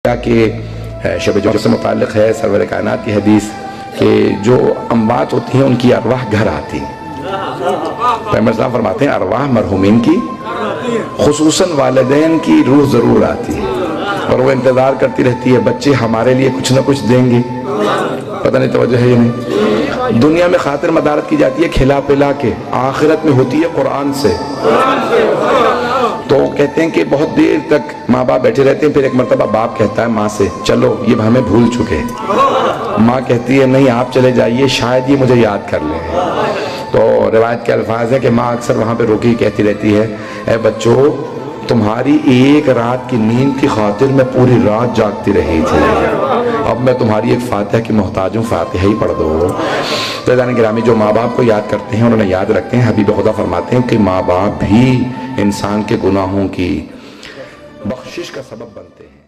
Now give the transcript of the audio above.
कि शब जुमा से मुताल्लिक़ है सरवर कायनात की हदीस कि जो अम्वात होती हैं उनकी अरवाह घर आती हैं। पैगंबर सल्लल्लाहु फरमाते हैं अरवाह मरहुमीन की खुसूसन वालिदैन की रूह ज़रूर आती है और वो इंतज़ार करती रहती है बच्चे हमारे लिए कुछ ना कुछ देंगे। पता नहीं तवज्जो है या नहीं। दुनिया में खातिर मदारत की जाती है खिला पिला के, आखिरत में होती है कुरान से। तो कहते हैं कि बहुत देर तक माँ बाप बैठे रहते हैं, फिर एक मरतबा बाप कहता है माँ से चलो ये हमें भूल चुके हैं। माँ कहती है नहीं आप चले जाइए शायद ये मुझे याद कर ले। तो रिवायत के अल्फाज है कि माँ अक्सर वहाँ पे रुकी कहती रहती है ए बच्चों तुम्हारी एक रात की नींद की खातिर मैं पूरी रात जागती रही थी, अब मैं तुम्हारी एक फातिहा की मोहताज हूँ, फातिहा ही पढ़ दो। तो जाने गिरामी जो माँ बाप को याद करते हैं उन्होंने याद रखते हैं। हबीब खुदा फरमाते हैं कि माँ बाप भी इंसान के गुनाहों की बख्शिश का सबब बनते हैं।